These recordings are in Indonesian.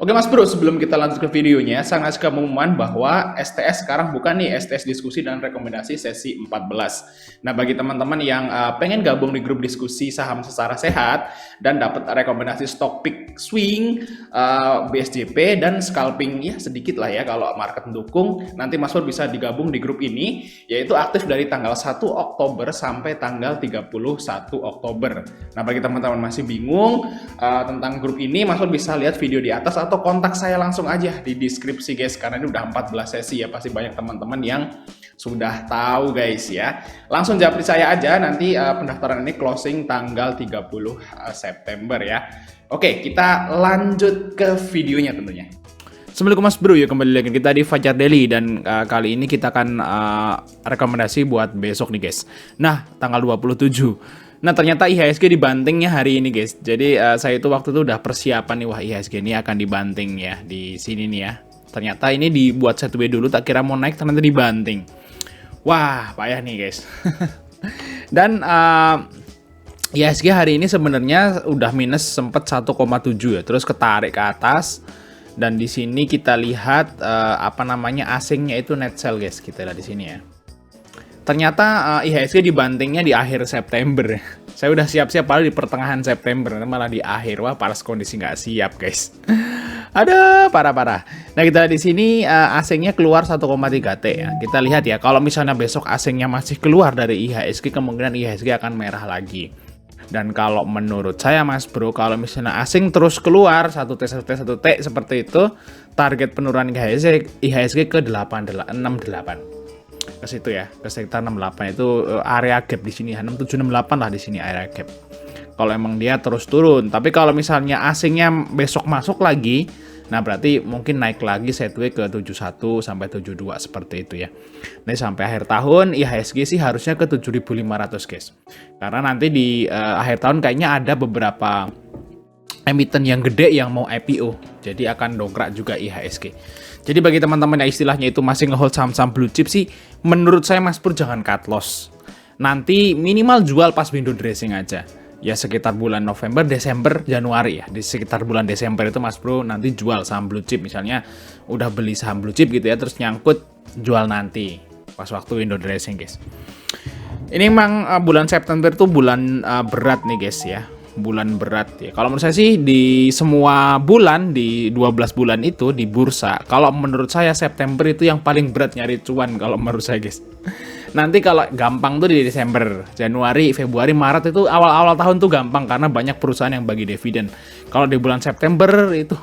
Oke Mas Bro, sebelum kita lanjut ke videonya, saya ngasih pengumuman bahwa STS sekarang bukan nih STS diskusi dan rekomendasi sesi 14. Nah, bagi teman-teman yang pengen gabung di grup diskusi saham secara sehat dan dapat rekomendasi stock pick swing, BSJP dan scalping ya sedikit lah ya kalau market mendukung, nanti Mas Bro bisa digabung di grup ini, yaitu aktif dari tanggal 1 Oktober sampai tanggal 31 Oktober. Nah, bagi teman-teman masih bingung tentang grup ini, Mas Bro bisa lihat video di atas atau kontak saya langsung aja di deskripsi guys, karena ini udah 14 sesi ya, pasti banyak teman-teman yang sudah tahu guys ya. Langsung japri saya aja, nanti pendaftaran ini closing tanggal 30 September ya. Oke, kita lanjut ke videonya tentunya. Assalamualaikum Mas Bro, ya kembali lagi kita di Fajar Daily dan kali ini kita akan rekomendasi buat besok nih guys. Nah, tanggal 27. Nah, ternyata IHSG dibantingnya hari ini guys. Jadi saya itu waktu itu udah persiapan nih, wah IHSG ini akan dibanting ya di sini nih ya. Ternyata ini dibuat setway dulu, tak kira mau naik ternyata dibanting. Wah, payah nih guys. Dan IHSG hari ini sebenarnya udah minus sempat 1,7 ya, terus ketarik ke atas. Dan di sini kita lihat asingnya itu net sell guys, kita lihat di sini ya. Ternyata IHSG dibantingnya di akhir September. Saya udah siap-siap padahal di pertengahan September, malah di akhir. Wah, paras kondisi nggak siap guys. Ada parah-parah. Nah, kita lihat di sini asingnya keluar 1,3 T ya. Kita lihat ya, kalau misalnya besok asingnya masih keluar dari IHSG, kemungkinan IHSG akan merah lagi. Dan kalau menurut saya Mas Bro, kalau misalnya asing terus keluar 1T seperti itu, target penurunan IHSG ke 68 ke situ ya, ke sekitar 68 itu area gap di sini 6768 lah di sini area gap. Kalau emang dia terus turun, tapi kalau misalnya asingnya besok masuk lagi, nah berarti mungkin naik lagi sideways ke 71 sampai 72 seperti itu ya. Nah, sampai akhir tahun IHSG sih harusnya ke 7500 guys. Karena nanti di akhir tahun kayaknya ada beberapa emiten yang gede yang mau IPO. Jadi akan dongkrak juga IHSG. Jadi bagi teman-teman yang istilahnya itu masih ngehold saham-saham blue chip sih, menurut saya Mas Bro jangan cut loss. Nanti minimal jual pas window dressing aja. Ya sekitar bulan November, Desember, Januari ya. Di sekitar bulan Desember itu Mas Bro nanti jual saham blue chip. Misalnya udah beli saham blue chip gitu ya, terus nyangkut jual nanti pas waktu window dressing guys. Ini memang bulan September tuh bulan berat nih guys ya. Bulan berat ya. Kalau menurut saya sih di semua bulan, di 12 bulan itu di bursa, kalau menurut saya September itu yang paling berat nyari cuan kalau menurut saya guys. Nanti kalau gampang tuh di Desember, Januari, Februari, Maret itu awal-awal tahun tuh gampang karena banyak perusahaan yang bagi dividen. Kalau di bulan September itu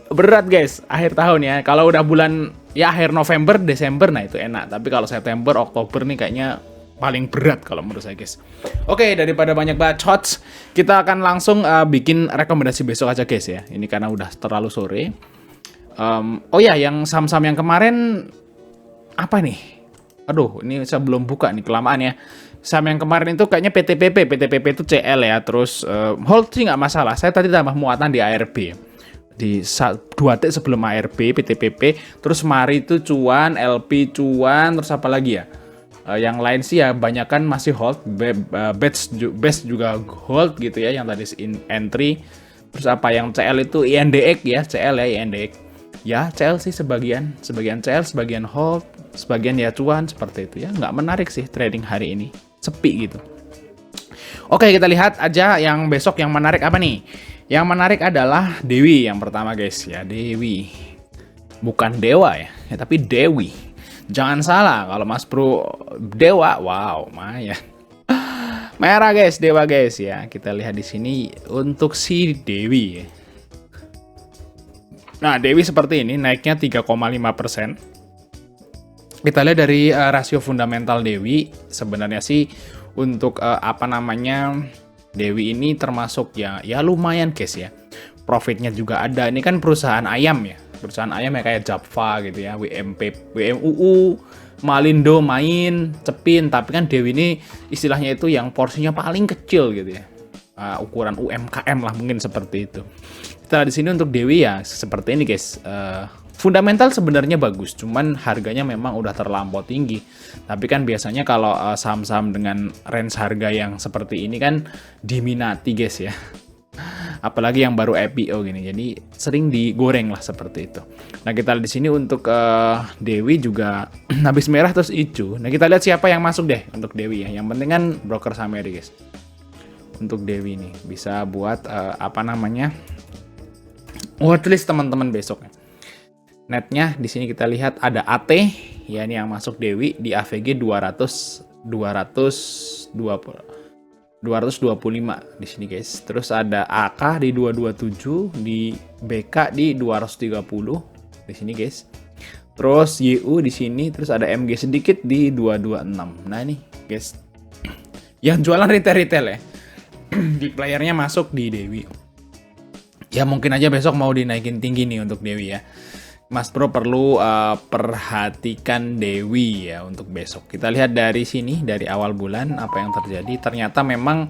berat guys, akhir tahun ya. Kalau udah bulan ya akhir November, Desember, nah itu enak. Tapi kalau September, Oktober nih kayaknya paling berat kalau menurut saya guys. Oke, daripada banyak bacot, kita akan langsung bikin rekomendasi besok aja guys ya. Ini karena udah terlalu sore. Oh ya, yang saham-saham yang kemarin apa nih? Aduh, ini saya belum buka nih, kelamaan ya. Saham yang kemarin itu kayaknya PTPP itu CL ya. Terus hold sih nggak masalah. Saya tadi tambah muatan di ARB. Di 2T sebelum ARB, PTPP. Terus Mari itu cuan, LP cuan, terus apa lagi ya? Yang lain sih ya banyak kan masih hold, best juga hold gitu ya, yang tadi entry. Terus apa yang CL itu INDX ya, CL ya INDX. Ya CL sih sebagian CL, sebagian hold, sebagian ya cuan seperti itu ya. Nggak menarik sih trading hari ini, sepi gitu. Oke, kita lihat aja yang besok yang menarik apa nih. Yang menarik adalah Dewi yang pertama guys ya, Dewi. Bukan Dewa ya tapi Dewi. Jangan salah, kalau Mas Bro Dewa, wow, Maya. Merah guys, Dewa guys ya. Kita lihat di sini untuk si Dewi. Nah, Dewi seperti ini, naiknya 3,5%. Kita lihat dari rasio fundamental Dewi, sebenarnya sih untuk Dewi ini termasuk ya lumayan guys ya. Profitnya juga ada. Ini kan perusahaan ayam ya. Perusahaan ayam ya kayak Japfa gitu ya, WMUU, Malindo main, Cepin, tapi kan Dewi ini istilahnya itu yang porsinya paling kecil gitu ya. Ukuran UMKM lah mungkin seperti itu. Kita di sini untuk Dewi ya seperti ini guys. Fundamental sebenarnya bagus, cuman harganya memang udah terlampau tinggi. Tapi kan biasanya kalau saham-saham dengan range harga yang seperti ini kan diminati guys ya. apalagi yang baru IPO gini. Jadi sering digoreng lah seperti itu. Nah, kita lihat di sini untuk Dewi juga habis merah terus hijau. Nah, kita lihat siapa yang masuk deh untuk Dewi ya. Yang penting kan broker summary, guys. Untuk Dewi nih bisa buat watchlist teman-teman besok. Netnya di sini kita lihat ada AT ya, ini yang masuk Dewi di AVG 225 di sini, guys. Terus ada AK di 227, di BK di 230 di sini, guys. Terus YU di sini, terus ada MG sedikit di 226. Nah, ini, guys. Yang jualan retail ya. Big playernya masuk di Dewi. Ya mungkin aja besok mau dinaikin tinggi nih untuk Dewi ya. Mas Bro perlu perhatikan Dewi ya untuk besok. Kita lihat dari sini, dari awal bulan apa yang terjadi. Ternyata memang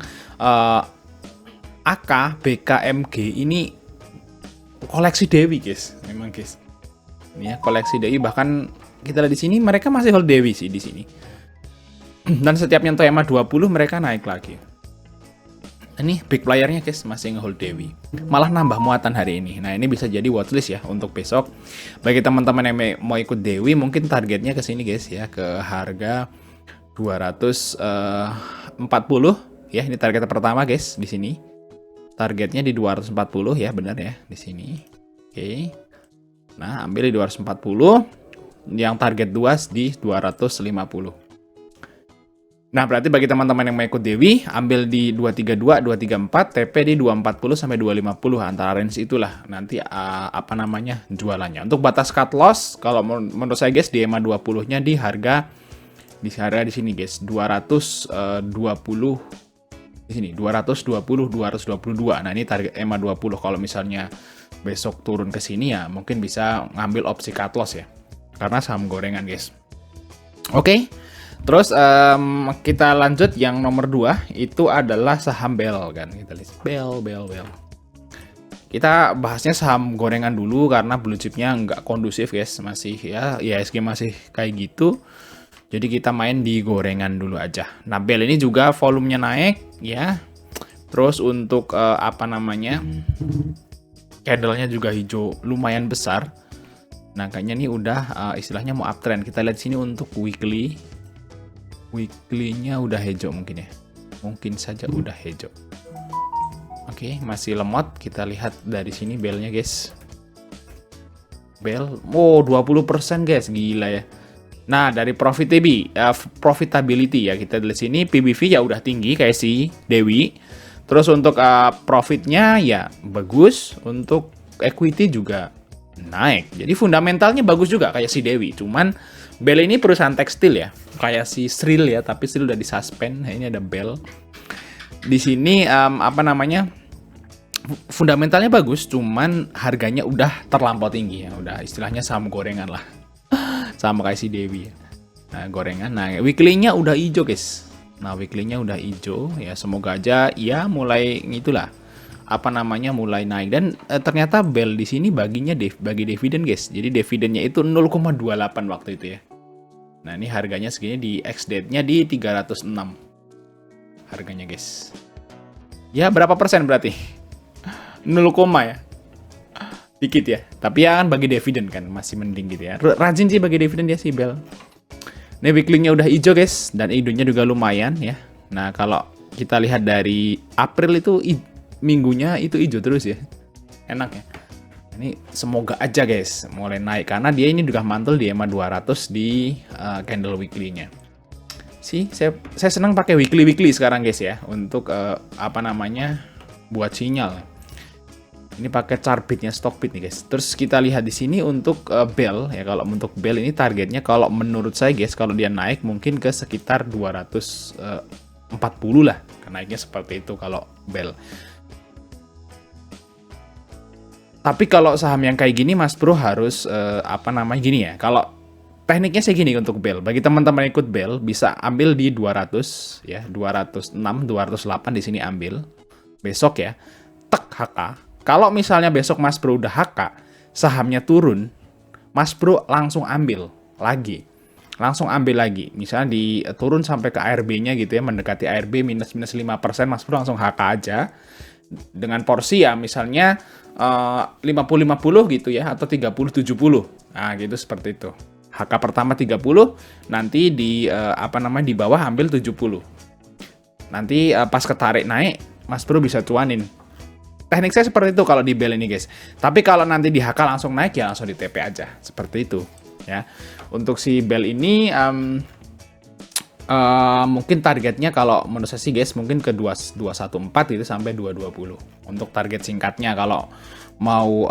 AK, BK, MG ini koleksi Dewi, guys. Memang, guys. Ini ya koleksi Dewi, bahkan kita lihat di sini mereka masih hold Dewi sih di sini. Dan setiap nyentuh EMA 20 mereka naik lagi. Ini big playernya, guys, masih ngehold Dewi. Malah nambah muatan hari ini. Nah, ini bisa jadi watchlist ya untuk besok. Bagi teman-teman yang mau ikut Dewi, mungkin targetnya ke sini, guys ya, ke harga 240 ya. Ini target pertama, guys, di sini. Targetnya di 240 ya, benar ya, di sini. Oke. Nah, ambil di 240. Yang target 2 di 250. Nah, berarti bagi teman-teman yang mau ikut Dewi, ambil di 232, 234, TP di 240 sampai 250, antara range itulah nanti jualannya. Untuk batas cut loss, kalau menurut saya, guys, di EMA 20-nya di harga di sini, guys, 220 di sini, 220, 222. Nah, ini target EMA 20. Kalau misalnya besok turun ke sini ya, mungkin bisa ngambil opsi cut loss ya. Karena saham gorengan, guys. Oke. Terus kita lanjut yang nomor 2, itu adalah saham Bel kan. Kita lihat Bel. Kita bahasnya saham gorengan dulu karena blue chipnya nggak kondusif, guys. Masih ya IHSG masih kayak gitu. Jadi kita main di gorengan dulu aja. Nah, Bel ini juga volumenya naik ya. Terus untuk candle-nya juga hijau lumayan besar. Nah, kayaknya nih udah istilahnya mau uptrend. Kita lihat sini untuk weekly-nya udah hijau mungkin ya. Mungkin saja udah hijau. Oke, masih lemot. Kita lihat dari sini belnya, guys. Bel, 20%, guys. Gila ya. Nah, dari profitability ya, kita lihat sini PBV ya udah tinggi kayak si Dewi. Terus untuk profitnya ya bagus. Untuk equity juga naik. Jadi fundamentalnya bagus juga kayak si Dewi. Cuman Bel ini perusahaan tekstil ya, kayak si Sril ya, tapi Sril udah disuspend. Nah, ini ada Bel. Di sini fundamentalnya bagus, cuman harganya udah terlampau tinggi ya, udah istilahnya saham gorengan lah. Sama kayak si Dewi. Nah, gorengan. Nah, weekly-nya udah hijau, guys. Nah, weekly-nya udah hijau ya, semoga aja ya mulai ngitulah. Mulai naik, dan ternyata Bel di sini bagi dividen, guys. Jadi dividennya itu 0,28 waktu itu ya. Nah, ini harganya segini, di ex-date-nya di 306 harganya, guys. Ya, berapa persen berarti? 0, ya. Dikit ya. Tapi ya kan bagi dividen kan masih mending gitu ya. Rajin sih bagi dividen dia si Bel. Ini weekly-nya udah hijau, guys, dan hijaunya juga lumayan ya. Nah, kalau kita lihat dari April itu minggunya itu hijau terus ya. Enak ya. Ini semoga aja, guys, mulai naik karena dia ini juga mantul di EMA 200 di candle weekly-nya. Saya senang pakai weekly sekarang, guys ya, untuk buat sinyal. Ini pakai Charbit-nya, Stockbit nih, guys. Terus kita lihat di sini untuk Bel ya. Kalau untuk Bel ini targetnya kalau menurut saya, guys, kalau dia naik mungkin ke sekitar 240 lah. Naiknya seperti itu kalau Bel. Tapi kalau saham yang kayak gini, Mas Bro harus gini ya. Kalau tekniknya saya gini untuk Bel. Bagi teman-teman ikut Bel bisa ambil di 200 ya, 206, 208 di sini ambil. Besok ya, tek HK. Kalau misalnya besok Mas Bro udah HK, sahamnya turun, Mas Bro langsung ambil lagi. Misalnya turun sampai ke ARB-nya gitu ya, mendekati ARB minus 5%, Mas Bro langsung HK aja. dengan porsi ya misalnya 50-50 gitu ya, atau 30-70. Nah, gitu seperti itu. HK pertama 30, nanti di di bawah ambil 70. Nanti pas ketarik naik, Mas Bro bisa cuanin. Teknik saya seperti itu kalau di bel ini, guys. Tapi kalau nanti di HK langsung naik ya langsung di TP aja. Seperti itu, ya. Untuk si bel ini mungkin targetnya kalau menurut saya sih, guys, mungkin ke 214 itu sampai 220. Untuk target singkatnya kalau mau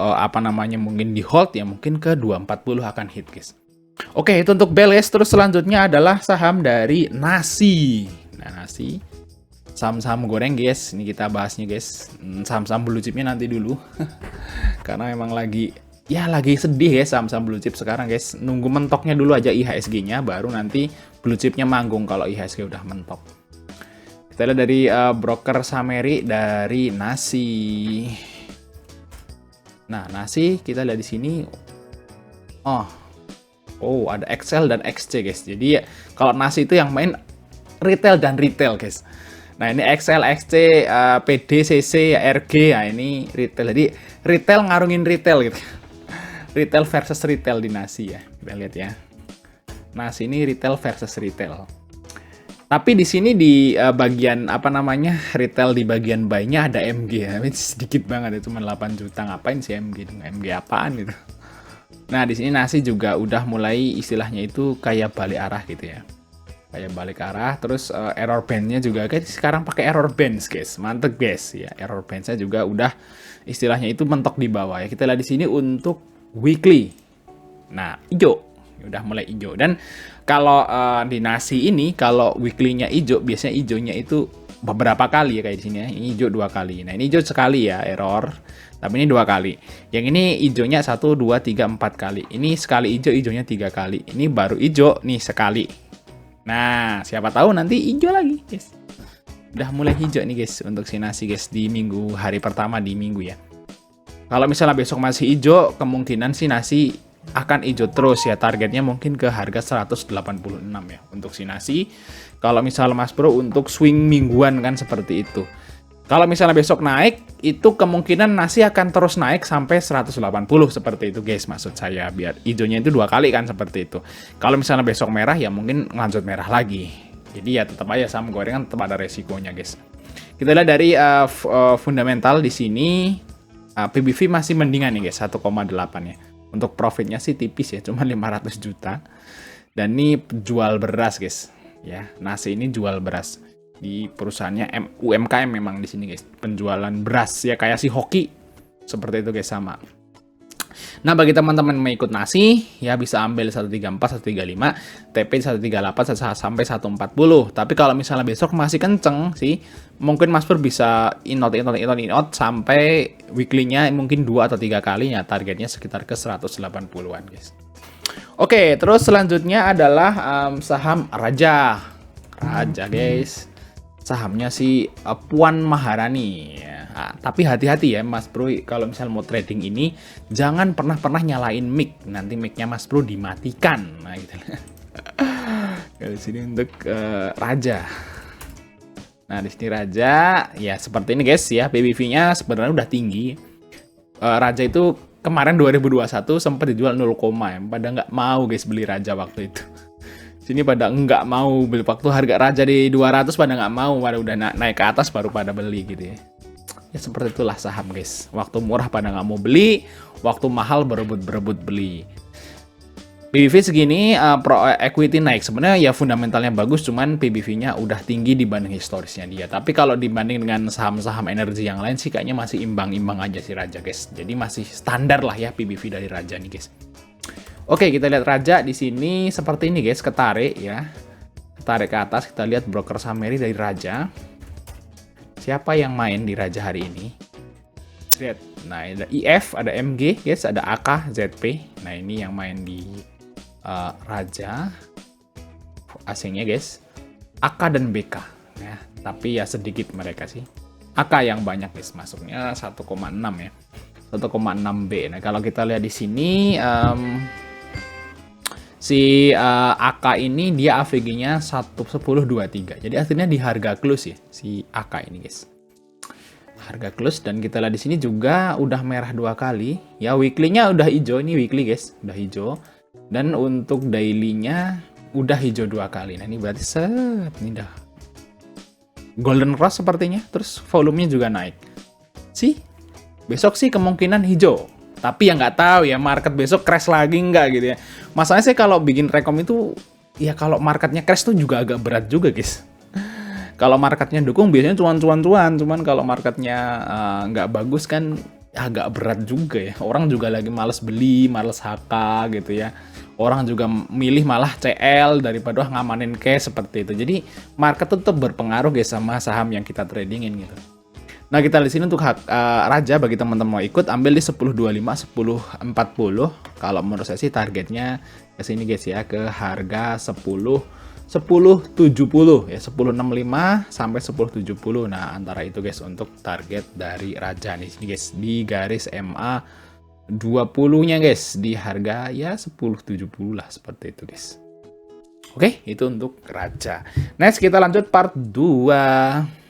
mungkin di hold ya mungkin ke 240 akan hit, guys. Oke, itu untuk bel, guys. Terus selanjutnya adalah saham dari nasi. Nah, nasi saham-saham goreng, guys. Ini kita bahasnya, guys. Saham-saham blue chipnya nanti dulu. Karena memang lagi sedih ya saham-saham blue chip sekarang, guys. Nunggu mentoknya dulu aja IHSG-nya, baru nanti blue chipnya manggung kalau IHSG udah mentok. Kita lihat dari broker Sameri dari nasi. Nah, nasi kita lihat di sini. Oh, ada XL dan XC, guys. Jadi ya, kalau nasi itu yang main retail dan retail, guys. Nah, ini XL, XC, PD, CC, RG. Nah, ini retail. Jadi retail ngarungin retail gitu. Retail versus retail di nasi ya. Kita lihat ya. Nasi ini retail versus retail. Tapi di sini di bagian retail di bagian buy-nya ada MG ya. Ini sedikit banget ya, cuma 8 juta. Ngapain sih MG? MG apaan gitu. Nah, di sini nasi juga udah mulai istilahnya itu kayak balik arah gitu ya. Kayak balik arah, terus error band-nya juga kayak sekarang pakai error bands, guys. Mantep, guys ya. Error band-nya juga udah istilahnya itu mentok di bawah ya. Kita lihat di sini untuk weekly. Nah, hijau. Udah mulai hijau. Dan kalau di nasi ini kalau weekly-nya hijau, biasanya hijaunya itu beberapa kali ya kayak di sini ya. Ini hijau 2 kali. Nah, ini hijau sekali ya, error. Tapi ini 2 kali. Yang ini hijaunya 1, 2, 3, 4 kali. Ini sekali hijau, hijaunya 3 kali. Ini baru hijau nih sekali. Nah, siapa tahu nanti hijau lagi, guys. Udah mulai hijau nih, guys, untuk si nasi, guys, di minggu hari pertama di minggu ya. Kalau misalnya besok masih hijau, kemungkinan si nasi akan hijau terus ya. Targetnya mungkin ke harga 186 ya untuk si nasi. Kalau misalnya Mas Bro untuk swing mingguan kan seperti itu. Kalau misalnya besok naik, itu kemungkinan nasi akan terus naik sampai 180 seperti itu, guys, maksud saya. Biar hijaunya itu 2 kali kan seperti itu. Kalau misalnya besok merah ya mungkin lanjut merah lagi. Jadi ya tetap aja saham gorengan tetap ada resikonya, guys. Kita lihat dari fundamental di sini, PBV masih mendingan nih, guys, 1,8 ya. Untuk profitnya sih tipis ya, cuma 500 juta. Dan ini jual beras, guys. Ya, nasi ini jual beras. Di perusahaannya UMKM memang di sini, guys. Penjualan beras ya kayak si Hoki. Seperti itu, guys, sama. Nah, bagi teman-teman yang mau ikut nasi, ya bisa ambil 134, 135, TP 138 sampai 140. Tapi kalau misalnya besok masih kenceng sih, mungkin Mas Pur bisa in out sampai weekly-nya mungkin 2 atau 3 kali ya, targetnya sekitar ke 180-an, guys. Oke, terus selanjutnya adalah saham Raja. Raja, guys. Sahamnya si Puan Maharani ya. Nah, tapi hati-hati ya Mas Bro, kalau misalnya mau trading ini jangan pernah nyalain mic, nanti mic-nya Mas Bro dimatikan. Nah, gitu. Di sini untuk Raja. Nah, di sini Raja ya seperti ini, guys ya. PBV-nya sebenarnya udah tinggi. Raja itu kemarin 2021 sempat dijual 0, ya. Pada nggak mau, guys, beli Raja waktu itu. Sini pada nggak mau beli, waktu harga Raja di 200 pada nggak mau, pada udah naik ke atas baru pada beli gitu ya. Ya seperti itulah saham, guys. Waktu murah pada nggak mau beli, waktu mahal berebut beli. PBV segini, equity naik. Sebenarnya ya fundamentalnya bagus, cuman PBV-nya udah tinggi dibanding historisnya dia. Tapi kalau dibanding dengan saham-saham energi yang lain sih kayaknya masih imbang-imbang aja si Raja, guys. Jadi masih standar lah ya PBV dari Raja nih, guys. Oke, kita lihat Raja di sini seperti ini, guys, ketarik ya. Ketarik ke atas, kita lihat broker Sameri dari Raja. Siapa yang main di Raja hari ini? Lihat. Nah, ada IF, ada MG, guys, ada AK, ZP. Nah, ini yang main di Raja. Asingnya, guys. AK dan BK ya. Tapi ya sedikit mereka sih. AK yang banyak, guys, masuknya 1,6 ya. 1,6B. Nah, kalau kita lihat di sini si AK ini dia AVG-nya 11023. Jadi artinya di harga close ya si AK ini, guys. Harga close, dan kita lihat di sini juga udah merah 2 kali. Ya, weekly-nya udah hijau, ini weekly guys, udah hijau. Dan untuk daily-nya udah hijau 2 kali. Nah, ini berarti ini udah golden cross sepertinya. Terus volumenya juga naik. Besok sih kemungkinan hijau. Tapi ya nggak tahu ya, market besok crash lagi nggak gitu ya. Masalahnya sih kalau bikin rekom itu, ya kalau marketnya crash tuh juga agak berat juga guys. Kalau marketnya dukung biasanya cuan-cuan-cuan, cuman kalau marketnya nggak bagus kan agak berat juga ya. Orang juga lagi males beli, males HK gitu ya. Orang juga milih malah CL daripada ngamanin cash seperti itu. Jadi market tetap berpengaruh guys sama saham yang kita tradingin gitu. Nah, kita di sini untuk Raja, bagi teman-teman mau ikut ambil di 10.25, 10.40. Kalau menurut saya sih targetnya ke sini guys ya, ke harga 10.70 ya, 10.65 sampai 10.70. Nah, antara itu guys untuk target dari Raja nih sini guys, di garis MA 20-nya guys, di harga ya 10.70 lah, seperti itu guys. Oke, itu untuk Raja. Next kita lanjut part 2.